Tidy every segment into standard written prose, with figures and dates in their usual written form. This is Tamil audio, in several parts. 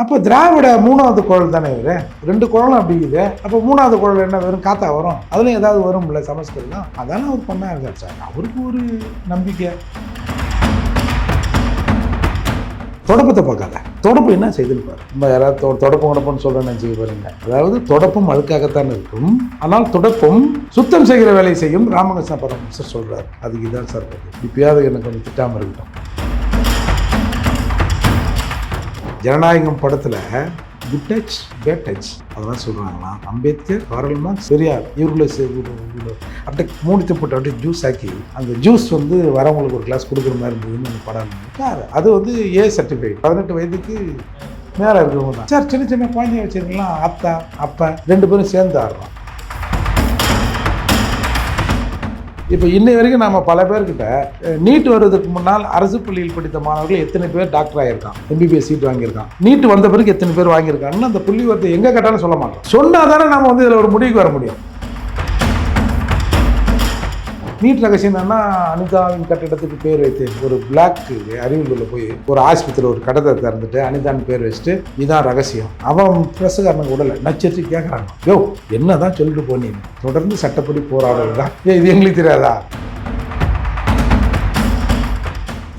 அப்போ திராவிட 3வது குழல் தானே இவரு. 2 குழலும் அப்படிங்குது. அப்போ 3வது குழல் என்ன வெறும் காத்தா வரும்? அதுலயும் ஏதாவது வரும்ல சமஸ்கிருதம். அதானே அவர் பண்ணாரு சார். அவருக்கு ஒரு நம்பிக்கை. தொடப்பத்தை பார்க்காத. தொடப்பு என்ன செய்துன்னு பாரு. நம்ம யாராவது தொடப்பம்னு சொல்றேன்னு நினைச்சுக்க பாருங்க. அதாவது தொடப்பும் அழுக்காகத்தான் இருக்கும். ஆனால் தொடப்பும் சுத்தம் செய்கிற வேலையை செய்யும் ராமகிருஷ்ண பரமஹம்சர் சொல்றாரு. அதுக்கு இதான் சார் இப்பயாவது எனக்கு கொஞ்சம் திட்டாம இருக்கட்டும். ஜனநாயகம் படத்துல குட் டச் பேட் டச் அதெல்லாம் சொல்றாங்களாம். அம்பேத்கர், கார்ல் மார்க்ஸ், பெரியார் இவர்களை அப்படியே மூடித்து போட்டு அப்படியே ஜூஸ் ஆக்கி அந்த ஜூஸ் வந்து வரவங்களுக்கு ஒரு கிளாஸ் கொடுக்குற மாதிரி இருந்ததுன்னு அந்த படம் சார். அது வந்து ஏ சர்டிஃபிகேட் 18 வயதுக்கு மேலே இருக்கிறவங்க தான் சார். சின்ன சின்ன குழந்தைய வச்சுருக்கலாம். அத்தா அப்பா 2 பேரும் சேர்ந்து ஆடுறோம். இப்போ இன்னை வரைக்கும் நம்ம பல பேர்கிட்ட நீட் வருவதற்கு முன்னால் அரசு பள்ளியில் படித்த மாணவர்கள் எத்தனை பேர் டாக்டர் ஆகியிருக்கான், எம்பிபிஎஸ் சீட் வாங்கியிருக்கான், நீட் வந்த பிறகு எத்தனை பேர் வாங்கியிருக்காங்கன்னு அந்த புள்ளி வரத்தை எங்கே கேட்டாலும் சொல்ல மாட்டோம். சொன்னால் தானே நம்ம வந்து இதில் ஒரு முடிவுக்கு வர முடியும். நீட் ரகசியம் என்னன்னா, அனிதாவின் கட்டிடத்துக்கு பேர் வைத்து ஒரு பிளாக் அறிவியலில் போய் ஒரு ஆஸ்பத்திரியில் ஒரு கடத்தை திறந்துட்டு அனிதான் பேர் வச்சுட்டு இதான் ரகசியம். அவன் பிரசுகாரனுக்கு உடலை நச்சரிச்சு கேட்குறாங்க. யோ என்னதான் சொல்லிட்டு போனீங்க, தொடர்ந்து சட்டப்படி போராடுறதுதான். இது எங்களுக்கு தெரியாதா?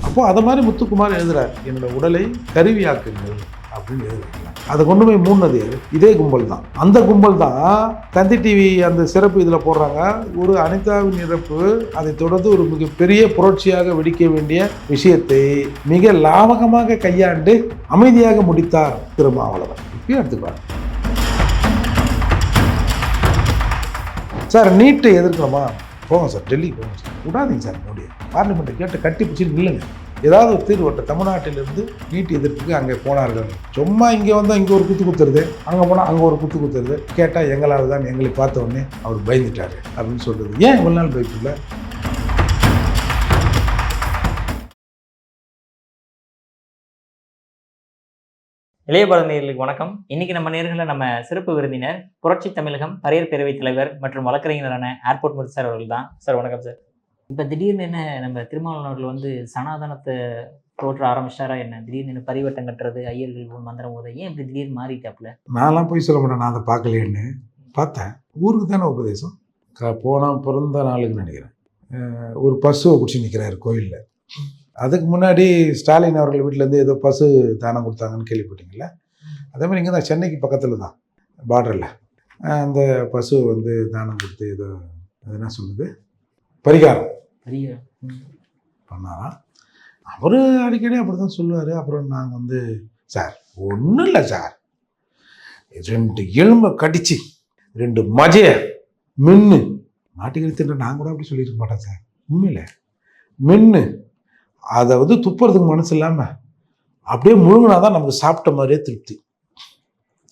அப்போ அதை மாதிரி முத்துக்குமார் எழுதுறாரு, என்னோட உடலை கருவியாக்குங்கள் அப்படின்னு எழுதுறாங்க. அதை கொண்டு போய் மூணது இதே கும்பல் தான். அந்த கும்பல் தான் தந்தி டிவி அந்த சிறப்பு இதில் போடுறாங்க. ஒரு அனிதாவின் இறப்பு அதை தொடர்ந்து ஒரு மிகப்பெரிய புரட்சியாக வெடிக்க வேண்டிய விஷயத்தை மிக லாவகமாக கையாண்டு அமைதியாக முடித்தார் திருமாவளவன். இப்பயும் எடுத்துக்குவாங்க சார். நீட்டை எதிர்க்கணுமா? போங்க சார், டெல்லி போங்க சார். விடாதீங்க சார். மோடி பார்லிமெண்ட்டை கேட்டு கட்டி பிடிச்சி நில்லுங்க. ஏதாவது ஒரு தீர்வட்ட தமிழ்நாட்டிலிருந்து நீட் எதிர்ப்புக்கு அங்கே போனார்கள். சும்மா இங்கே வந்தால் இங்கே ஒரு குத்து குத்துறது, அங்கே போனால் அங்கே ஒரு குத்து குத்துறது. கேட்டால் எங்களால் தான், எங்களை பார்த்த உடனே அவர் பயந்துட்டாரு அப்படின்னு சொல்கிறது. ஏன் இவ்வளோ நாள் பயப்பில்லை? இளையபாரத நேயர்களுக்கு வணக்கம். இன்னைக்கு நம்ம நேர்களில் நம்ம சிறப்பு விருந்தினர் புரட்சி தமிழகம் பரையர் பேரவைத் தலைவர் மற்றும் வழக்கறிஞரான ஏர்போர்ட் முருகன் சார் அவர்கள் தான். சார் வணக்கம் சார். இப்போ திடீர்னு என்ன நம்ம திருமாவளவன் அவர்கள் வந்து சனாதனத்தை தோற்ற ஆரம்பிச்சாரா என்ன? திடீர்னு என்ன பரிவட்டம் கட்டுறது, ஐயர்கள் மந்திரம் போதை, ஏன் இப்படி திடீர்னு மாறிட்டாப்புல? நான்லாம் போய் சொல்ல மாட்டேன், நான் அதை பார்க்கலையேன்னு பார்த்தேன். ஊருக்கு தானே உபதேசம். போனால் பிறந்த நாளுக்கு நினைக்கிறேன் ஒரு பசுவை பிடிச்சி நிற்கிறாரு கோயிலில். அதுக்கு முன்னாடி ஸ்டாலின் அவர்கள் வீட்டிலேருந்து ஏதோ பசு தானம் கொடுத்தாங்கன்னு கேள்விப்பட்டீங்களா? அதே மாதிரி இங்கே தான் சென்னைக்கு பக்கத்தில் தான் பார்டரில் அந்த பசு வந்து தானம் கொடுத்து ஏதோ என்ன சொல்லுது பரிகாரம் பண்ணாராம். அவர் அடிக்கடி அப்படி தான் சொல்லுவார். அப்புறம் நாங்கள் வந்து சார் ஒன்றும் இல்லை சார், 2 எலும்பை கடிச்சு 2 மஜையை மின்னு மாட்டிக்கிற தின்ற நான் கூட அப்படி சொல்லியிருக்க மாட்டேன் சார். உண்மையில மின்னு அதை வந்து துப்புறதுக்கு மனசு இல்லாமல் அப்படியே முழுங்கினாதான் நமக்கு சாப்பிட்ட மாதிரியே திருப்தி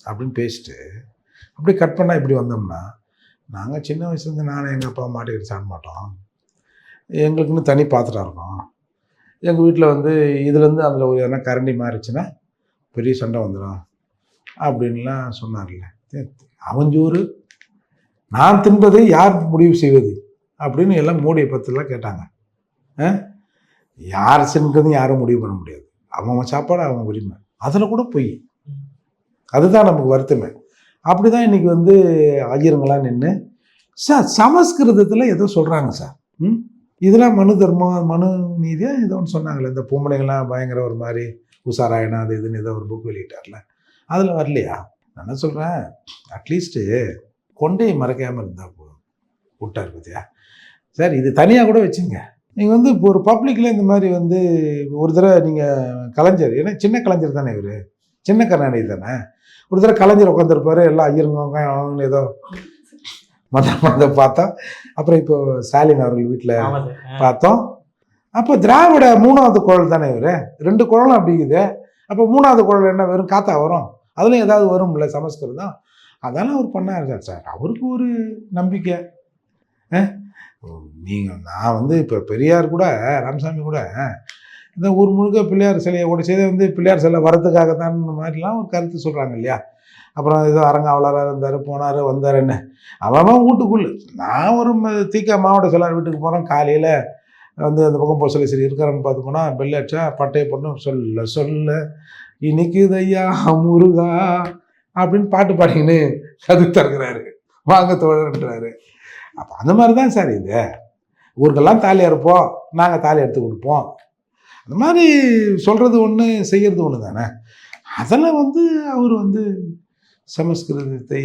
அப்படின்னு பேசிட்டு அப்படியே கட் பண்ணால் இப்படி வந்தோம்னா, நாங்கள் சின்ன வயசுலேருந்து நானும் எங்கள் அப்பா மாட்டிக்கிட்டு சாப்பிட மாட்டோம். எங்களுக்குன்னு தனி பாத்திரம் இருக்கும். எங்கள் வீட்டில் வந்து இதுலேருந்து அதில் ஒரு எதனா கரண்டி மாறிச்சுன்னா பெரிய சண்டை வந்துடும் அப்படின்லாம் சொன்னார்ல. அவஞ்சூறு நான் தின்பதை யார் முடிவு செய்வது அப்படின்னு எல்லாம் மோடியை பற்றிலாம் கேட்டாங்க. யார் சென்றது யாரும் முடிவு பண்ண முடியாது. அவங்க சாப்பாடு அவங்க உரிமை. அதில் கூட போய் அதுதான் நமக்கு வருத்தமே. அப்படி தான் இன்றைக்கி வந்து ஐயருங்களாம் நின்று சார் சமஸ்கிருதத்தில் ஏதோ சொல்கிறாங்க சார். இதெல்லாம் மனு தர்மம் மனு நீதியாக ஏதோ ஒன்று சொன்னாங்களே, இந்த பொம்பளைங்கள்லாம் பயங்கர ஒரு மாதிரி உஷாராயணம் அது இதுன்னு ஏதோ ஒரு புக் வெளியிட்டார்ல, அதில் வரலையா? நான் என்ன சொல்கிறேன், அட்லீஸ்ட்டு கொண்டையை மறைக்காமல் இருந்தால் போதும். விட்டார் பற்றியா சார்? இது தனியாக கூட வச்சுங்க. நீங்கள் வந்து இப்போ ஒரு பப்ளிக்கில் இந்த மாதிரி வந்து ஒரு தடவை நீங்கள் கலைஞர், ஏன்னா சின்ன கலைஞர் தானே இவர், சின்ன கருணாநிதி தானே, ஒரு தடவை கலைஞர் உட்காந்துருப்பாரு, எல்லாம் ஐயருங்க ஏதோ மத பார்த்தோம். அப்புறம் இப்போ ஸ்டாலின் அவர்கள் வீட்டில் பார்த்தோம். அப்போ திராவிட 3வது குழல் தானே இவர். 2 குழலும் அப்படிங்குது. அப்போ 3வது குழல் என்ன வெறும் காத்தா வரும்? அதுலேயும் ஏதாவது வரும்ல சமஸ்கிருதம். அதெல்லாம் அவர் பண்ணார் சார். அவருக்கு ஒரு நம்பிக்கை. நீங்கள் நான் வந்து இப்போ பெரியார் கூட ராமசாமி கூட இந்த ஊர் முழுக்க பிள்ளையார் சிலையை கூட செய்த வந்து பிள்ளையார் சிலை வரதுக்காகத்தான் மாதிரிலாம் ஒரு கருத்து சொல்கிறாங்க இல்லையா? அப்புறம் ஏதோ அரங்காவலராக இருந்தார், போனார் வந்தார். என்ன அவன் வீட்டுக்குள்ளே நான் ஒரு தீக்கா மாவட்ட செயலாளர் வீட்டுக்கு போகிறேன். காலையில் வந்து அந்த பக்கம் போக சொல்லி சரி இருக்கிறான்னு பார்த்து போனால் பெல் அடிச்சா பட்டையை பொண்ணு சொல்ல இனிக்குதையா முருகா அப்படின்னு பாட்டு பாடிக்கின்னு கது திறக்கிறாரு, வாங்க தோழர்ன்றாரு. அப்போ அந்த மாதிரி தான் சார் இது. ஊருக்கெல்லாம் தாலி அறுப்போம், நாங்கள் தாலி எடுத்து கொடுப்போம். அந்த மாதிரி சொல்கிறது ஒன்று, செய்கிறது ஒன்று தானே. அதில் வந்து அவர் வந்து சமஸ்கிருதத்தை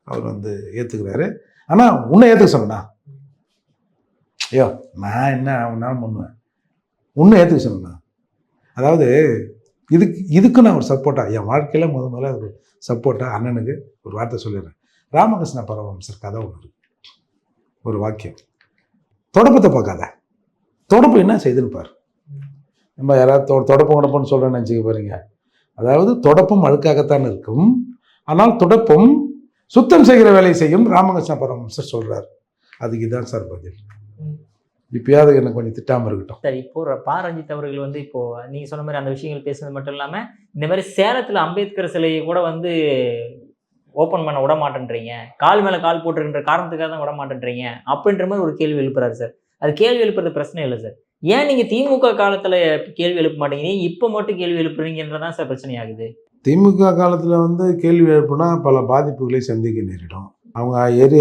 அவர் வந்து ஏற்றுக்கிறாரு. ஆனால் உன்னை ஏற்றுக்க சொன்னா, ஐயோ நான் என்ன ஒன்றாலும் பண்ணுவேன், உன்னை ஏற்றுக்க சொன்னா. அதாவது இதுக்கு நான் ஒரு சப்போர்ட்டாக என் வாழ்க்கையில் முதல்ல ஒரு சப்போர்ட்டாக அண்ணனுக்கு ஒரு வார்த்தை சொல்லிடுறேன். ராமகிருஷ்ண பரமஹம்சர் கதை ஒன்று இருக்கு, ஒரு வாக்கியம். தொடப்பத்தை பார்க்காத, தொடப்பு என்ன செய்துன்னு பாரு. நம்ம யாராவது தொடப்பம்னு சொல்கிறேன்னு நினச்சிக்க பாருங்க. அதாவது தொடப்பும் அழுக்காகத்தான் இருக்கும், ஆனால் தொடப்பும் சுத்தம் செய்கிற வேலையை செய்யும் ராமகிருஷ்ண பரமஹம்சர் சொல்கிறார். அதுக்கு இதான் சார் பதில். இப்பயாவது எனக்கு கொஞ்சம் திட்டாமல் இருக்கட்டும். சார், இப்போ பா ரஞ்சித் அவர்கள் வந்து இப்போ நீங்கள் சொன்ன மாதிரி அந்த விஷயங்கள் பேசுனது மட்டும் இல்லாமல், இந்த மாதிரி சேலத்தில் அம்பேத்கர் சிலையை கூட வந்து ஓப்பன் பண்ண விட மாட்டேன்றீங்க, கால் மேலே கால் போட்டுருக்கின்ற காரணத்துக்காக தான் விட மாட்டேன்றீங்க அப்படின்ற மாதிரி ஒரு கேள்வி எழுப்புறாரு சார். அது கேள்வி எழுப்புறது பிரச்சனை இல்லை சார். ஏன் நீங்கள் திமுக காலத்தில் கேள்வி எழுப்ப மாட்டேங்கிறீங்க, இப்போ மட்டும் கேள்வி எழுப்புறீங்கன்றதான் சார் பிரச்சனை ஆகுது. திமுக காலத்தில் வந்து கேள்வி எழுப்புனா பல பாதிப்புகளை சந்திக்க நேரிடும். அவங்க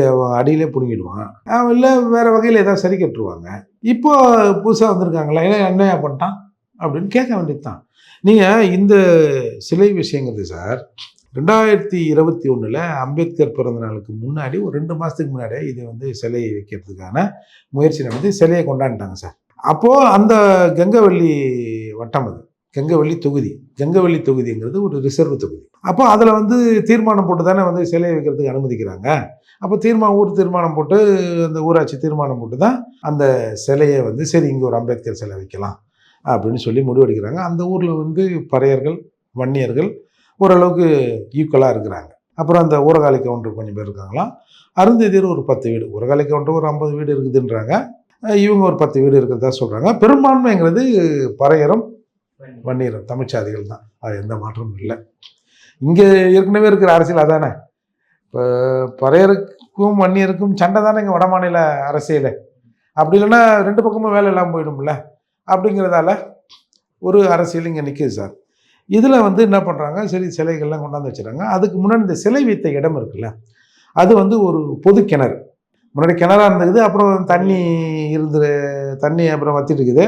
அவங்க அடியிலே பிடுங்கிடுவான், இல்லை வேறு வகையில் ஏதாவது சரி கட்டுருவாங்க. இப்போ புதுசாக வந்திருக்காங்களா, ஏன்னா என்னையா பண்ணிட்டான் அப்படின்னு கேட்க வேண்டியது தான். நீங்கள் இந்த சிலை விஷயங்கிறது சார் 2021 அம்பேத்கர் பிறந்த நாளுக்கு முன்னாடி ஒரு 2 மாதத்துக்கு முன்னாடியே இது வந்து சிலையை வைக்கிறதுக்கான முயற்சி நடந்து சிலையை கொண்டாடிட்டாங்க சார். அப்போது அந்த கங்கவள்ளி வட்டம், அது கங்கவள்ளி தொகுதி, கங்கவள்ளி தொகுதிங்கிறது ஒரு ரிசர்வ் தொகுதி. அப்போ அதில் வந்து தீர்மானம் போட்டு தானே வந்து சிலையை வைக்கிறதுக்கு அனுமதிக்கிறாங்க. அப்போ ஊர் தீர்மானம் போட்டு, அந்த ஊராட்சி தீர்மானம் போட்டு தான் அந்த சிலையை வந்து சரி இங்கே ஒரு அம்பேத்கர் சிலை வைக்கலாம் அப்படின்னு சொல்லி முடிவெடுக்கிறாங்க. அந்த ஊரில் வந்து பறையர்கள், வன்னியர்கள் ஓரளவுக்கு ஈக்குவலாக இருக்கிறாங்க. அப்புறம் அந்த ஊரகாலி கவுண்டர் கொஞ்சம் பேர் இருக்காங்களாம். அருந்ததியர் ஒரு 10 வீடு, ஊரகாலி கவுண்டர் ஒரு 50 வீடு இருக்குதுன்றாங்க. இவங்க ஒரு 10 வீடு இருக்கிறதா சொல்கிறாங்க. பெரும்பான்மைங்கிறது பறையரும் வன்னியரும் தமிழ்ச்சாதிகள் தான், அது எந்த மாற்றமும் இல்லை. இங்கே ஏற்கனவே இருக்கிற அரசியல் அதானே. இப்போ பறையருக்கும் வன்னியருக்கும் சண்டை தானே இங்கே வட மாநில அரசியல். அப்படி இல்லைன்னா 2 பக்கமும் வேலை இல்லாமல் போயிடும்ல. அப்படிங்கிறதால ஒரு அரசியல் இங்கே நிற்கிது சார். இதில் வந்து என்ன பண்ணுறாங்க, சரி சிலைகள்லாம் கொண்டாந்து வச்சுறாங்க. அதுக்கு முன்னாடி இந்த சிலை வைத்த இடம் இருக்குல்ல, அது வந்து ஒரு பொது கிணறு. முன்னாடி கிணறாக இருந்தது, அப்புறம் தண்ணி அப்புறம் வற்றிட்டு இருக்குது.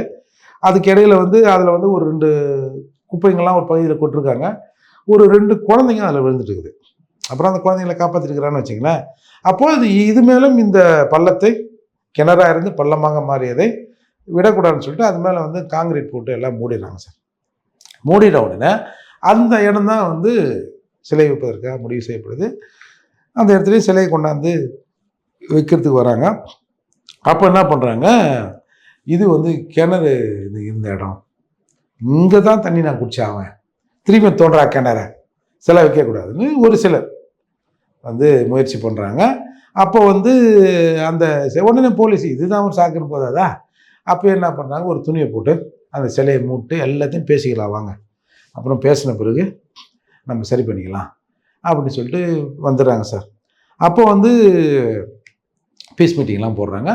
அதுக்கு இடையில வந்து அதில் வந்து ஒரு 2 குப்பைங்கள்லாம் ஒரு பகுதியில் கொட்டிருக்காங்க. ஒரு 2 குழந்தைங்க அதில் விழுந்துட்டு இருக்குது. அப்புறம் அந்த குழந்தைங்களை காப்பாற்றிருக்கிறான்னு வச்சிங்களேன். அப்போது இது மேலும் இந்த பள்ளத்தை, கிணறாக இருந்து பள்ளமாக மாறியதை விடக்கூடாதுன்னு சொல்லிட்டு அது மேலே வந்து காங்கிரீட் போட்டு எல்லாம் மூடிடுறாங்க சார். மூடிட உடனே அந்த இடம் தான் வந்து சிலை வைப்பதற்காக முடிவு செய்யப்படுது. அந்த இடத்துலையும் சிலையை கொண்டாந்து வைக்கிறதுக்கு வராங்க. அப்போ என்ன பண்ணுறாங்க, இது வந்து கிணறு இருந்த இடம், இங்கே தான் தண்ணி நான் குடிச்சாவேன், திரும்பி தோன்றா கிணற சிலை வைக்கக்கூடாதுன்னு ஒரு சிலர் வந்து முயற்சி பண்ணுறாங்க. அப்போ வந்து அந்த உடனே போலீஸ் இதுதான் ஒரு சாக்குன்னு போதாதா, அப்போ என்ன பண்ணுறாங்க, ஒரு துணியை போட்டு அந்த சிலையை மூட்டு எல்லாத்தையும் பேசிக்கலாம் வாங்க, அப்புறம் பேசின பிறகு நம்ம சரி பண்ணிக்கலாம் அப்படின்னு சொல்லிட்டு வந்துடுறாங்க சார். அப்போ வந்து பீஸ் மீட்டிங்லாம் போடுறாங்க.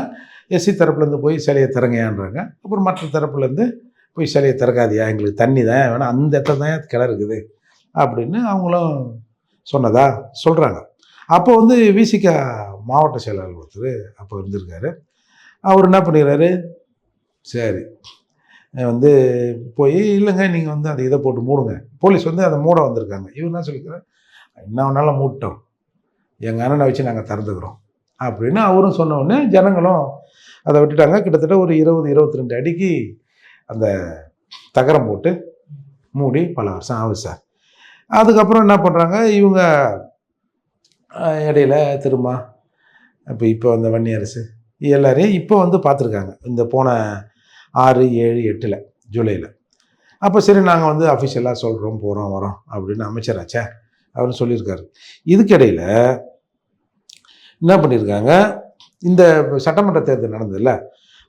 எஸ்சி தரப்புலேருந்து போய் சிலையை திறங்கையான்றாங்க. அப்புறம் மற்ற தரப்புலேருந்து போய் சிலையை திறக்காதியா, எங்களுக்கு தண்ணி தான் வேணாம், அந்த இடத்துல தான் கிணறு இருக்குது அப்படின்னு அவங்களும் சொன்னதா சொல்கிறாங்க. அப்போ வந்து விசிக மாவட்ட செயலாளர் ஒருத்தர் அப்போ இருந்திருக்காரு. அவர் என்ன பண்ணிடுறாரு, சரி வந்து போய் இல்லைங்க நீங்கள் வந்து அதை இதை போட்டு மூடுங்க, போலீஸ் வந்து அதை மூட வந்திருக்காங்க. இவர் என்ன சொல்லிக்கிறார், என்ன வேணாலும் மூட்டோம், எங்கள் அண்ணனை வச்சு நாங்கள் திறந்துக்கிறோம் அப்படின்னு அவரும் சொன்ன உடனே ஜனங்களும் அதை விட்டுட்டாங்க. கிட்டத்தட்ட ஒரு 20-22 அடிக்கு அந்த தகரம் போட்டு மூடி பல வருஷம் ஆகுது சார். அதுக்கப்புறம் என்ன பண்ணுறாங்க இவங்க, இடையில திரும்ப இப்போ அந்த வன்னி அரசு எல்லாரையும் இப்போ வந்து பார்த்துருக்காங்க, இந்த போன 6, 7, 8 ஜூலையில். அப்போ சரி நாங்கள் வந்து அஃபிஷியலாக சொல்கிறோம், போகிறோம் வரோம் அப்படின்னு அமைச்சராச்சே அவரு சொல்லியிருக்காரு. இதுக்கிடையில் என்ன பண்ணியிருக்காங்க, இந்த சட்டமன்ற தேர்தல் நடந்ததில்ல,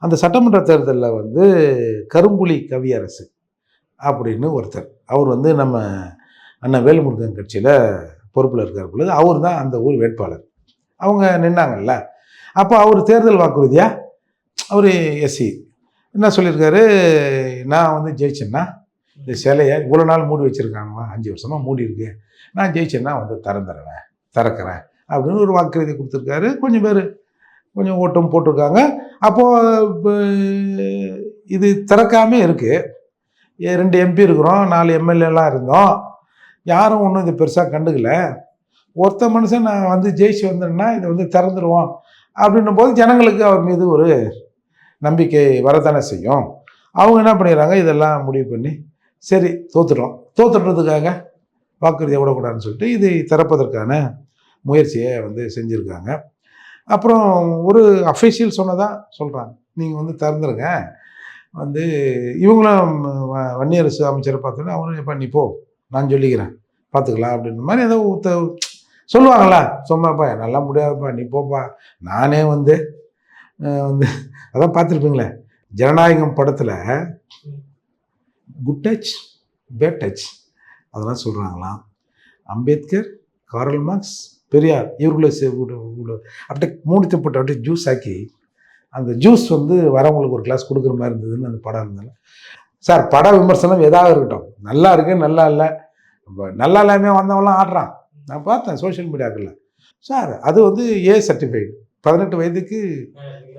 அந்த சட்டமன்ற தேர்தலில் வந்து கரும்புலி கவியரசு அப்படின்னு ஒருத்தர், அவர் வந்து நம்ம அண்ணன் வேலுமுருகன் கட்சியில் பொறுப்பில் இருக்கார் பொழுது அவர் தான் அந்த ஊர் வேட்பாளர். அவங்க நின்னாங்கல்ல, அப்போ அவர் தேர்தல் வாக்குறுதியாக அவர் எஸ்சி என்ன சொல்லியிருக்காரு, நான் வந்து ஜெயிச்சேன்னா இந்த சிலையை இவ்வளோ நாள் மூடி வச்சுருக்காங்களா, 5 வருஷமாக மூடி இருக்கு, நான் ஜெயிச்சேன்னா வந்து திறக்கிறேன் அப்படின்னு ஒரு வாக்குறுதி கொடுத்துருக்காரு. கொஞ்சம் பேர் கொஞ்சம் ஓட்டம் போட்டிருக்காங்க. அப்போது இது திறக்காமே இருக்குது. 2 எம்பி இருக்கிறோம், 4 எம்எல்ஏலாம் இருந்தோம், யாரும் ஒன்றும் இது பெருசாக கண்டுக்கல. ஒருத்த மனுஷன் நான் வந்து ஜெயிச்சு வந்தேன்னா இதை வந்து திறந்துடுவோம் அப்படின்னும் போது ஜனங்களுக்கு அவர் மீது ஒரு நம்பிக்கை வரதானே செய்யும். அவங்க என்ன பண்ணிடுறாங்க, இதெல்லாம் முடிவு பண்ணி சரி தோத்துடுறதுக்காக வாக்குறுதியை விடக்கூடாதுன்னு சொல்லிட்டு இதை திறப்பதற்கான முயற்சியை வந்து செஞ்சுருக்காங்க. அப்புறம் ஒரு அஃபிஷியல் சொன்னதாக சொல்கிறாங்க, நீங்கள் வந்து திறந்துருங்க. வந்து இவங்களும் வன்னியரசு அமைச்சரை பார்த்தோன்னா அவரும் எப்போ நீ போ, நான் சொல்லிக்கிறேன் பார்த்துக்கலாம் அப்படின்ற மாதிரி ஏதோ சொல்லுவாங்களா, சும்மாப்பா நல்லா முடியாதுப்பா நீ போப்பா, நானே வந்து அதான் பார்த்துருப்பீங்களே ஜனநாயகம் படத்தில் குட் டச் பேட் டச் அதெல்லாம் சொல்கிறாங்களாம். அம்பேத்கர், காரல் மார்க்ஸ், பெரியார் இவர்களை அப்படியே மூடித்து போட்டு அப்படியே ஜூஸ் ஆக்கி அந்த ஜூஸ் வந்து வரவங்களுக்கு ஒரு கிளாஸ் கொடுக்குற மாதிரி இருந்ததுன்னு அந்த படம் இருந்தாலும். சார் பட விமர்சனம் எதாவது இருக்கட்டும், நல்லா இருக்கு நல்லா இல்லை, நல்லா இல்லாமல் வந்தவங்களாம் ஆடுறான், நான் பார்த்தேன் சோஷியல் மீடியாக்களில். சார் அது வந்து ஏ சர்டிஃபைடு 18 வயதுக்கு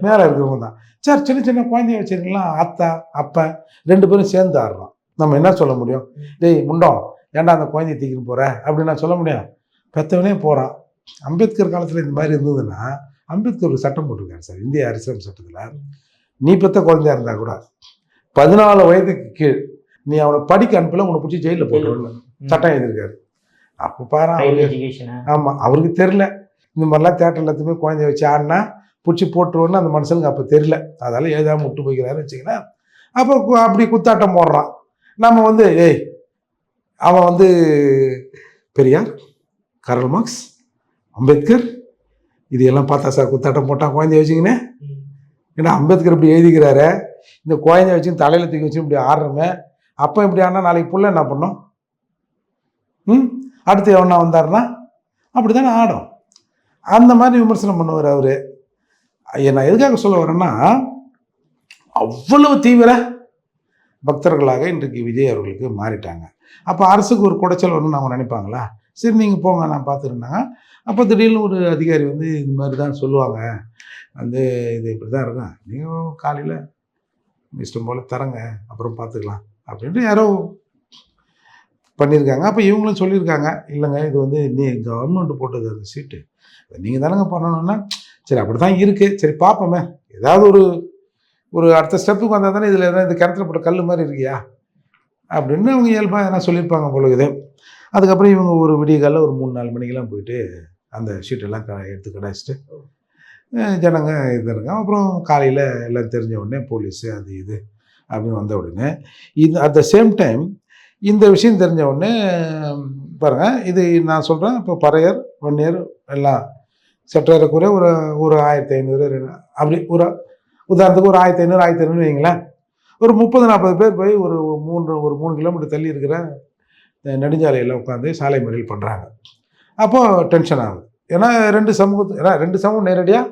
மேலே இருக்கிறவங்க தான். சார் சின்ன சின்ன குழந்தைய வச்சுருக்கலாம், அத்தா அப்பா 2 பேரும் சேர்ந்து ஆடுறோம். நம்ம என்ன சொல்ல முடியும், டேய் முண்டோம் ஏன்டா அந்த குழந்தைய தூக்கிட்டு போகிற அப்படின்னு நான் சொல்ல முடியும்? பெற்றவனே போகிறான். அம்பேத்கர் காலத்தில் இந்த மாதிரி இருந்ததுன்னா அம்பேத்கர் ஒரு சட்டம் போட்டிருக்காரு சார், இந்திய அரசியல் சட்டத்தில். நீ பெற்ற குழந்தையா இருந்தால் கூட 14 வயதுக்கு கீழ் நீ அவனை படிக்க அனுப்பல, உன்னை பிடிச்சி ஜெயிலில் போட்டுருன்னு சட்டம் எழுதியிருக்காரு. அப்போ பாரு, ஆமாம் அவருக்கு தெரில இந்த மாதிரிலாம் தேட்டர் எல்லாத்துக்குமே குழந்தைய வச்சு ஆடினா பிடிச்சி போட்டுருவோன்னு அந்த மனுஷனுக்கு அப்போ தெரில, அதனால் எழுதாமல் விட்டு போய்க்கிறாருன்னு வச்சுக்கலாம். அப்போ அப்படி குத்தாட்டம் போடுறான். நம்ம வந்து அவன் வந்து பெரியார், காரல் மார்க்ஸ், அம்பேத்கர் இது எல்லாம் பார்த்தா சார் குத்தாட்டம் போட்டான் குழந்தைய வச்சுக்கினே. ஏன்னா அம்பேத்கர் இப்படி எழுதிக்கிறாரு, இந்த குழந்தைய வச்சு தலையில் தூக்கி வச்சு இப்படி ஆடுறோமே, அப்போ இப்படி ஆனால் நாளைக்கு புள்ள என்ன பண்ணோம்? அடுத்து எவனா வந்தாருன்னா அப்படி தானே ஆடும். அந்த மாதிரி விமர்சனம் பண்ணுவார் அவர். நான் எதுக்காக சொல்ல வரேன்னா, அவ்வளவு தீவிர பக்தர்களாக இன்றைக்கு விஜய் அவர்களுக்கு மாறிட்டாங்க. அப்போ அரசுக்கு ஒரு குடைச்சல் வரணும்னு அவங்க நினைப்பாங்களா? சரி நீங்கள் போங்க நான் பார்த்துருந்தாங்க. அப்போ திடீர்னு ஒரு அதிகாரி வந்து இந்த மாதிரி தான் சொல்லுவாங்க, வந்து இது இப்படி தான் இருக்கும், நீங்கள் காலையில் இஷ்டம் போல் தரங்க அப்புறம் பார்த்துக்கலாம் அப்படின்ட்டு யாரோ பண்ணியிருக்காங்க. அப்போ இவங்களும் சொல்லியிருக்காங்க, இல்லைங்க இது வந்து நீ கவர்மெண்ட் போட்டது அந்த சீட்டு நீங்கள் தானங்க பண்ணணும்னா, சரி அப்படி தான் இருக்குது, சரி பார்ப்போமே ஏதாவது ஒரு அடுத்த ஸ்டெப்புக்கு வந்தால் தானே இதில் எதாவது இந்த கிணத்துல போட்ட கல் மாதிரி இருக்கியா அப்படின்னு அவங்க இயல்பாக எதனா சொல்லியிருப்பாங்க பொழுது. அதுக்கப்புறம் இவங்க ஒரு விடிய காலையில் ஒரு 3-4 மணிக்கெல்லாம் போயிட்டு அந்த ஷீட்டெல்லாம் எடுத்து கடாச்சிட்டு ஜனங்க இதுங்க. அப்புறம் காலையில் எல்லாம் தெரிஞ்ச உடனே போலீஸு அது இது அப்படின்னு வந்த உடனே இது அட் த சேம் டைம் இந்த விஷயம் தெரிஞ்ச உடனே பாருங்கள், இது நான் சொல்கிறேன், இப்போ பறையர் வன்னியர் எல்லாம் சற்றேறக்குறைய ஒரு 1500 அப்படி ஒரு உதாரணத்துக்கு ஒரு 1500 வைங்களேன். ஒரு 30-40 பேர் போய் ஒரு 3 கிலோமீட்டர் தள்ளி இருக்கிற நெடுஞ்சாலையில் உட்காந்து சாலை மறியல் பண்ணுறாங்க. அப்போது டென்ஷன் ஆகுது. ஏன்னா ரெண்டு சமூகம் நேரடியாக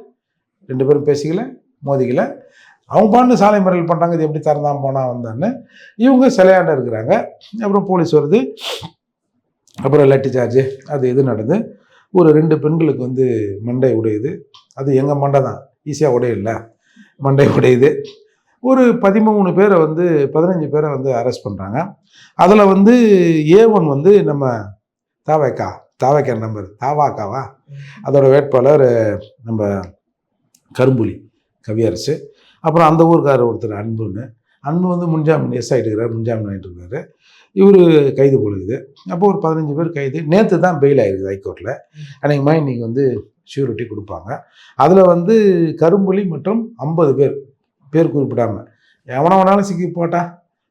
2 பேரும் பேசிக்கல, மோதிக்கல, அவங்க பாட்டு சாலை மறியல் பண்ணுறாங்க. இது எப்படி திறந்தான் போனால் வந்தான்னு இவங்க சிலையாண்ட இருக்கிறாங்க. அப்புறம் போலீஸ் வருது, அப்புறம் லட்டி சார்ஜ் அது இது நடந்து ஒரு 2 பெண்களுக்கு வந்து மண்டை உடையுது. அது எங்கள் மண்டை தான், ஈஸியாக உடையில்லை, மண்டை உடையுது. ஒரு 13 பேரை வந்து 15 பேரை வந்து அரெஸ்ட் பண்ணுறாங்க. அதில் வந்து A1 வந்து நம்ம தாவைக்கா நம்பர் தாவாக்காவா அதோட வேட்பாளர் நம்ம கரும்புலி கவியரசு. அப்புறம் அந்த ஊருக்காரர் ஒருத்தர் அன்பு வந்து முன்ஜாமீன் ஆகிட்டுருக்கிறார், முன்ஜாமீன் வாங்கிட்டு இருக்காரு. இவர் கைது போடுது. அப்போ ஒரு 15 பேர் கைது. நேற்று தான் பெயில் ஆகிருக்குது ஹைகோர்ட்டில். அன்றைக்குமா இன்றைக்கி வந்து ஷூரிட்டி கொடுப்பாங்க. அதில் வந்து கரும்புலி மற்றும் 50 பேர் குறிப்பிடாமல் எவனை வேணாலும் சிக்கி போட்டால்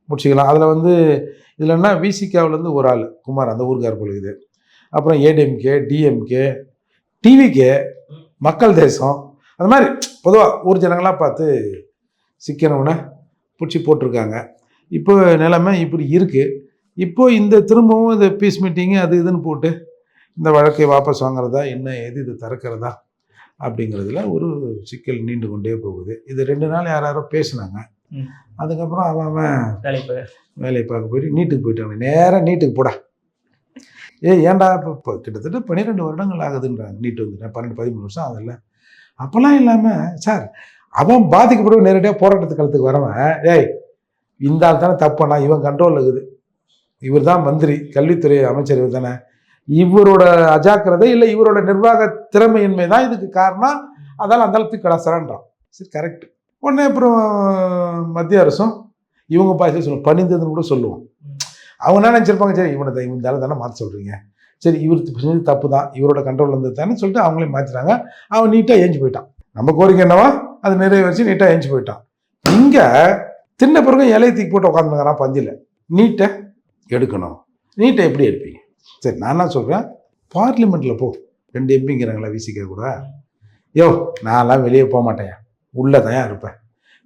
முடிச்சிக்கலாம். அதில் வந்து இதில் என்ன விசிகாவிலேருந்து ஒரு ஆள் குமார் அந்த ஊருக்கார் போலுக்குது. அப்புறம் ஏடிஎம்கே, டிஎம்கே, டிவிகே, மக்கள் தேசம், அந்த மாதிரி பொதுவாக ஊர் ஜனங்களாக பார்த்து சிக்கனவுனை பிடிச்சி போட்டிருக்காங்க. இப்போ நிலைமை இப்படி இருக்குது. இப்போது இந்த திரும்பவும் இந்த பீஸ் மீட்டிங்கு அது இதுன்னு போட்டு இந்த வழக்கை வாபஸ் வாங்குறதா என்ன எது இது திறக்கிறதா அப்படிங்கிறதுல ஒரு சிக்கல் நீண்டு கொண்டே போகுது. இது 2 நாள் யாரோ பேசினாங்க. அதுக்கப்புறம் அவன் வேலைக்கு வேலையை பார்க்க போயிட்டு நீட்டுக்கு போயிட்டாங்க. நேராக நீட்டுக்கு போடா. ஏன்டா இப்போ கிட்டத்தட்ட 12 வருடங்கள் ஆகுதுன்றாங்க நீட்டு வந்து. 12-13 வருஷம் ஆகுதுல்ல. அப்போல்லாம் இல்லாமல் சார் அவன் பாதிக்கப்படும் நேரடியாக போராட்டத்து காலத்துக்கு வரவன் இந்த ஆள் தானே தப்புனா இவன் கண்ட்ரோலில் இருக்குது, இவர் தான் மந்திரி கல்வித்துறை அமைச்சர், இவர் தானே, இவரோட அஜாக்கிரதை இல்லை இவரோட நிர்வாக திறமையின்மை தான் இதுக்கு காரணம், அதால் அந்த அளவுக்கு கலாச்சாரன்றான். சரி கரெக்ட். உடனே அப்புறம் மத்திய அரசும் இவங்க பாய்ச்சி சொல்லுவோம் பணிந்ததுன்னு கூட சொல்லுவோம். அவங்க என்ன நினச்சிருப்பாங்க, சரி இவனை இந்த தானே மாற்ற சொல்கிறீங்க, சரி இவர் செஞ்சது தப்பு தான் இவரோட கண்ட்ரோல் இருந்தது தானே சொல்லிட்டு அவங்களே மாற்றிட்டாங்க. அவன் நீட்டாக ஏஞ்சி போயிட்டான். நம்ம கோரிக்கை என்னவா அது நிறைவேறிச்சு, நீட்டாக ஏஞ்சி போயிட்டான். இங்கே தின்ன பிறகு இலையை தூக்கி போட்டு உட்காந்துங்கிறான் பந்தியில். நீட்டை எடுக்கணும். நீட்டை எப்படி எடுப்பீங்க? சரி நான் என்ன சொல்கிறேன், பார்லிமெண்ட்டில் போ, 2 எம்பிங்கிறாங்களா விசிக்க கூட, நான்லாம் வெளியே போக மாட்டேன், உள்ளே தான் இருப்பேன்,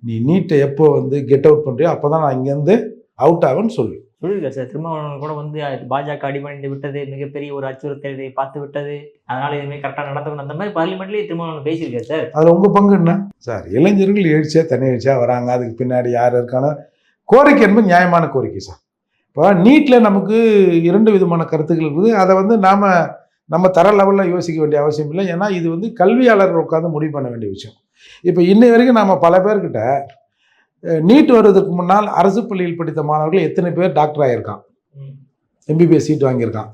நீ நீட்டை எப்போ வந்து கெட் அவுட் பண்ணுறியோ அப்போ தான் நான் இங்கேருந்து அவுட் ஆகுன்னு சொல்லு. சொல்லியிருக்காரு சார். திருமாவளவன் கூட வந்து பாஜக அடிபணிந்து விட்டது, மிகப்பெரிய ஒரு அச்சுறுத்தலை பார்த்து விட்டது, அதனால எதுவுமே கரெக்டாக நடத்தணும், அந்த மாதிரி பார்லிமெண்ட்லேயே திருமாவளவன் பேசியிருக்காரு சார். அதில் உங்கள் பங்கு என்ன சார்? இளைஞர்கள் எழுச்சியாக தனி எழுச்சியாக வராங்க, அதுக்கு பின்னாடி யார் இருக்கானோ கோரிக்கை என்பது நியாயமான கோரிக்கை சார். இப்போ நீட்டில் நமக்கு 2 விதமான கருத்துக்கள் இருக்குது. அதை வந்து நம்ம தர லெவலில் யோசிக்க வேண்டிய அவசியம் இல்லை. ஏன்னா இது வந்து கல்வியாளர்கள் உட்காந்து முடிவு பண்ண வேண்டிய விஷயம். இப்போ இன்னை வரைக்கும் நம்ம பல பேர்கிட்ட நீட் வருவதற்கு முன்னால் அரசு பள்ளியில் படித்த மாணவர்கள் எத்தனை பேர் டாக்டர் ஆகியிருக்கான், எம்பிபிஎஸ் சீட் வாங்கியிருக்கான்,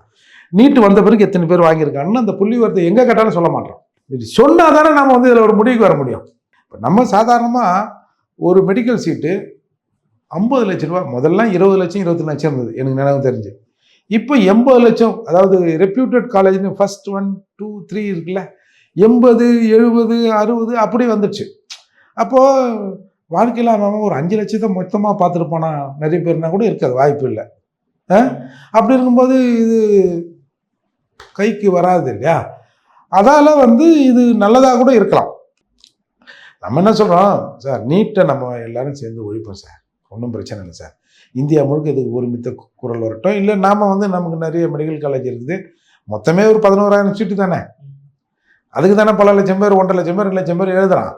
நீட் வந்த பிறகு எத்தனை பேர் வாங்கியிருக்கான்னு அந்த புள்ளி வரத்தை எங்கே கேட்டாலும் சொல்ல மாட்டோம். இது சொன்னால் தானே நம்ம வந்து இதில் ஒரு முடிவுக்கு வர முடியும். இப்போ நம்ம சாதாரணமாக ஒரு மெடிக்கல் சீட்டு 50 லட்ச ரூபா, முதல்லாம் 20 லட்சம் 22 லட்சம் இருந்தது எனக்கு நினைவு தெரிஞ்சு. இப்போ 80 லட்சம், அதாவது ரெப்யூட்டட் காலேஜ்னு ஃபர்ஸ்ட் 1, 2, 3 இருக்குல்ல, 80, 70, 60 அப்படி வந்துடுச்சு. அப்போது வாழ்க்கையில் அவன் ஒரு 5 லட்சத்தை மொத்தமாக பார்த்துருப்பானா நிறைய பேர்னா கூட இருக்காது, வாய்ப்பு இல்லை. அப்படி இருக்கும்போது இது கைக்கு வராது இல்லையா? அதால் வந்து இது நல்லதாக கூட இருக்கலாம். நம்ம என்ன சொல்கிறோம் சார், நீட்டை நம்ம எல்லாரும் சேர்ந்து ஒழிப்போம் சார், ஒன்றும் பிரச்சனை இல்லை சார், இந்தியா முழுக்க இதுக்கு ஒருமித்த குரல் வரட்டும். இல்லை நாம் வந்து நமக்கு நிறைய மெடிக்கல் காலேஜ் இருக்குது, மொத்தமே ஒரு 11,000 சீட்டு தானே, அதுக்கு தானே பல லட்சம் பேர் 1.5 லட்சம் பேர் 2 லட்சம் பேர் எழுதுறான்.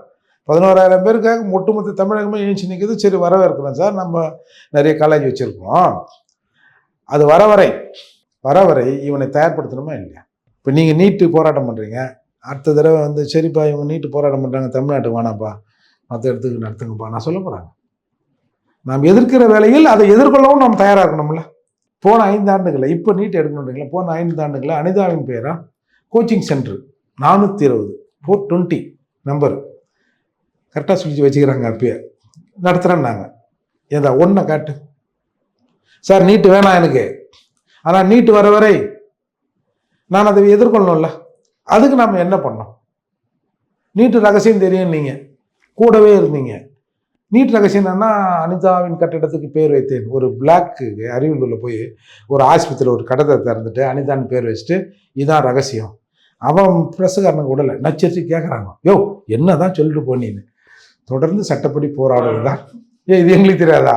11,000 பேருக்காக ஒட்டுமொத்த தமிழகமே எழுச்சி நிற்குது. சரி வரவேற்கிறோம் சார், நம்ம நிறைய காலேஜ் வச்சுருக்கோம். அது வர வரை இவனை தயார்படுத்தணுமா இல்லையா? இப்போ நீங்கள் நீட்டு போராட்டம் பண்ணுறீங்க, அடுத்த தடவை வந்து சரிப்பா இவங்க நீட்டு போராட்டம் பண்ணுறாங்க, தமிழ்நாட்டுக்கு வேணாப்பா மற்ற இடத்துக்கு நடத்துங்கப்பா நான் சொல்ல போகிறாங்க. நாம் எதிர்க்கிற வேலையில் அதை எதிர்கொள்ளவும் நாம் தயாராக இருக்கணும்ல. போன 5 ஆண்டுகளில் இப்போ நீட் எடுக்கணுன்றீங்களா, போன 5 ஆண்டுகளில் அனிதாவின் பேரா கோச்சிங் சென்டர் 420 420 நம்பர் கரெக்டாக சொல்லி வச்சுக்கிறாங்க, அப்பயே நடத்துகிறேன்னாங்க. ஏதா ஒன்றை காட்டு சார், நீட்டு வேணாம் எனக்கு, ஆனால் நீட்டு வர வரை நான் அதை எதிர்கொள்ளணும்ல. அதுக்கு நாம் என்ன பண்ணோம்? நீட்டு ரகசியம் தெரியும், நீங்கள் கூடவே இருந்தீங்க. நீட் ரகசியம் என்னன்னா, அனிதாவின் கட்டிடத்துக்கு பேர் வைத்தேன். ஒரு பிளாக்கு அரியலூரில் போய் ஒரு ஆஸ்பத்திரியில் ஒரு கட்டடத்தை திறந்துட்டு அனிதான் பேர் வச்சுட்டு இதான் ரகசியம். அவன் பிரசுகாரனுக்கு விடலை, நச்சரிச்சு கேட்குறாங்க, என்ன தான் சொல்லிட்டு போனீன்னு. தொடர்ந்து சட்டப்படி போராடுறது தான். இது எங்களுக்கு தெரியாதா?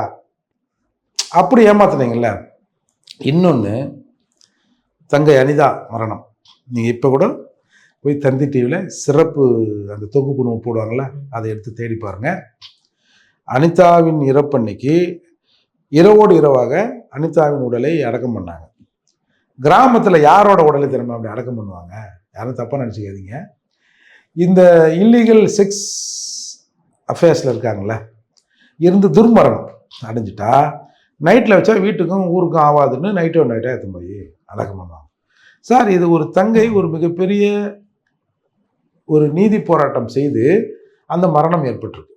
அப்படி ஏமாத்துனீங்கல்ல. இன்னொன்று, தங்கை அனிதா மரணம், நீங்கள் இப்போ கூட போய் தந்தி டிவியில் சிறப்பு அந்த தொகுப்பு போடுவாங்கள்ல, அதை எடுத்து தேடி பாருங்கள். அனிதாவின் இறப்பன்னைக்கு இரவோடு இரவாக அனிதாவின் உடலை அடக்கம் பண்ணாங்க. கிராமத்தில் யாரோட உடலை திரும்ப அப்படி அடக்கம் பண்ணுவாங்க? யாரும் தப்பாக நினச்சிக்காதீங்க. இந்த இல்லீகல் செக்ஸ் அஃபேர்ஸில் இருக்காங்களே, இருந்து துர்மரணம் அடைஞ்சிட்டா நைட்டில் வச்சா வீட்டுக்கும் ஊருக்கும் ஆகாதுன்னு நைட்டாக எடுத்து போய் அடக்கம் பண்ணுவாங்க. சார், இது ஒரு தங்கை ஒரு மிகப்பெரிய ஒரு நீதி போராட்டம் செய்து அந்த மரணம் ஏற்பட்டிருக்கு.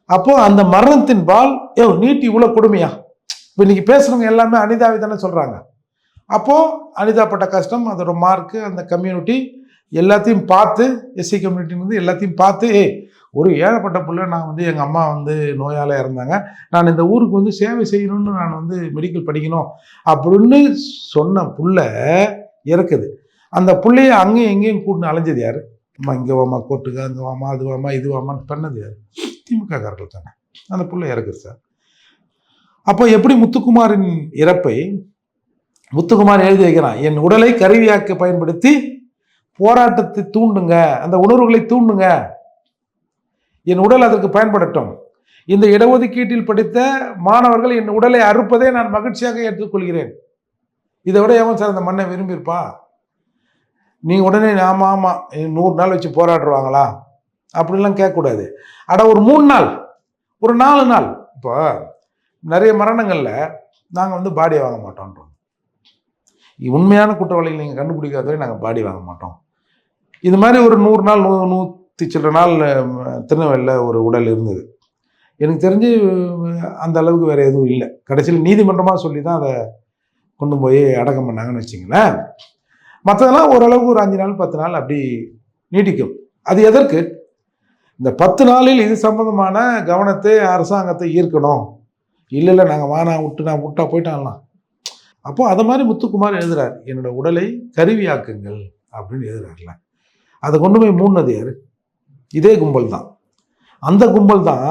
அப்போ அந்த மரணத்தின் பால் நீட் இவ்வளோ கொடுமையா? இப்போ இன்னைக்கு பேசுகிறவங்க எல்லாமே அனிதாவை தானே சொல்கிறாங்க. அப்போது அனிதா பட்ட கஷ்டம், அதோட மார்க்கு, அந்த கம்யூனிட்டி எல்லாத்தையும் பார்த்து, எஸ்சி கம்யூனிட்டி எல்லாத்தையும் பார்த்து, ஒரு ஏழைப்பட்ட பிள்ளை, நான் வந்து எங்கள் அம்மா வந்து நோயால் இறந்தாங்க, நான் இந்த ஊருக்கு வந்து சேவை செய்யணும்னு நான் வந்து மெடிக்கல் படிக்கணும் அப்படின்னு சொன்ன புள்ள இறக்குது. அந்த பிள்ளைய அங்கேயும் எங்கேயும் கூட்டின்னு அலைஞ்சது யார்? அம்மா இங்கே வாமா, கோர்ட்டுக்கு அங்கே வாமா, அது வாமா, இது வாமான்னு பண்ணது யார்? திமுக காரர்கள் தானே. அந்த பிள்ளை இறக்குது சார். அப்போ எப்படி முத்துக்குமாரின் இறப்பை முத்துக்குமார் எழுதி வைக்கிறான், என் உடலை கருவியாக்க பயன்படுத்தி போராட்டத்தை தூண்டுங்க, அந்த உணர்வுகளை தூண்டுங்க, என் உடல் அதற்கு பயன்படட்டும். இந்த இடஒதுக்கீட்டில் படித்த மாணவர்கள் என் உடலை அறுப்பதை நான் மகிழ்ச்சியாக ஏற்றுக்கொள்கிறேன். இதை விட எவன் சார் அந்த மண்ணை விரும்பியிருப்பா? நீங்கள் உடனே ஆமாம் ஆமாம் 100 நாள் வச்சு போராடுவாங்களா அப்படிலாம் கேட்கக்கூடாது. அட ஒரு 3 நாள், ஒரு 4 நாள். இப்போ நிறைய மரணங்களில் நாங்கள் வந்து பாடியை வாங்க மாட்டோன்றோம். உண்மையான குற்றவாளிகள் நீங்கள் கண்டுபிடிக்காதவரை நாங்கள் பாடி வாங்க மாட்டோம். இது மாதிரி ஒரு 100 நாள் 100 சில்லற நாள் திருநெல்வேலியில் ஒரு உடல் இருந்தது. எனக்கு தெரிஞ்சு அந்த அளவுக்கு வேறு எதுவும் இல்லை. கடைசியில் நீதிமன்றமாக சொல்லி தான் அதை கொண்டு போய் அடக்கம் பண்ணாங்கன்னு வச்சிங்களேன். மற்றதெல்லாம் ஓரளவுக்கு ஒரு 5 நாள் 10 நாள் அப்படி நீடிக்கும். அது எதற்கு? இந்த 10 நாளில் இது சம்பந்தமான கவனத்தை அரசாங்கத்தை ஈர்க்கணும். இல்லை நாங்கள் நான் விட்டா போயிட்டாங்களாம். அப்போ அதை மாதிரி முத்துக்குமார் எழுதுறாரு, என்னோட உடலை கருவியாக்குங்கள் அப்படின்னு எழுதுறாருல. அதை கொண்டு போய் மூடினது யாரு? இதே கும்பல் தான். அந்த கும்பல் தான்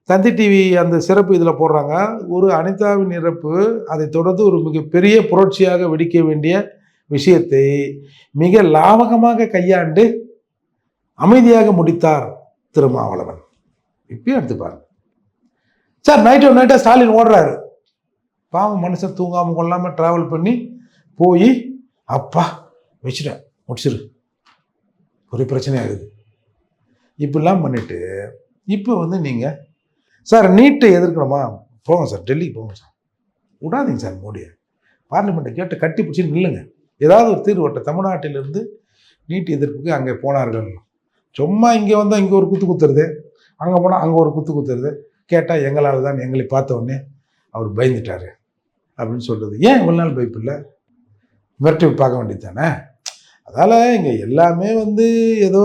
தந்தி டிவி அந்த சிறப்பு இதில் போடுறாங்க. ஒரு அனிதாவின் இறப்பு, அதை தொடர்ந்து ஒரு மிகப்பெரிய புரட்சியாக வெடிக்க வேண்டிய விஷயத்தை மிக லாவகமாக கையாண்டு அமைதியாக முடித்தார் திருமாவளவன். இப்பயும் எடுத்து பாருங்க சார். நைட்டாக ஸ்டாலின் ஓடுறாரு. பாவம் மனுஷன் தூங்காமல் கொள்ளாமல் ட்ராவல் பண்ணி போய் அப்பா வச்சுட்டேன் முடிச்சிரு, ஒரு பிரச்சனை ஆகுது. இப்படிலாம் பண்ணிட்டு இப்போ வந்து நீங்கள் சார் நீட்டை எதிர்க்கணுமா, போங்க சார், டெல்லிக்கு போங்க சார், விடாதீங்க சார் மோடியை. பார்லிமெண்ட்டை கேட்டு கட்டி பிடிச்சி நில்லுங்க. ஏதாவது ஒரு தீர்வு. தமிழ்நாட்டிலிருந்து நீட் எதிர்ப்புக்கு அங்கே போனார்கள். சும்மா இங்கே வந்தால் இங்கே ஒரு குத்து குத்துறது, அங்கே போனால் அங்கே ஒரு குத்து குத்துறது. கேட்டால் எங்களால் தான், எங்களை பார்த்த உடனே அவர் பயந்துட்டார் அப்படின்னு சொல்கிறது. ஏன் இவ்வளோ நாள் பயப்பில்லை? மிரட்டி பார்க்க வேண்டியது தானே. அதால் இங்கே எல்லாமே வந்து ஏதோ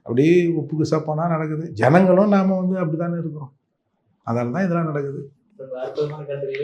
அப்படி உப்புக்கு சப்பானா நடக்குது. ஜனங்களும் நாம் வந்து அப்படி தானே இருக்கிறோம். அதனால தான் இதெல்லாம் நடக்குது. அற்புதமான கருத்து.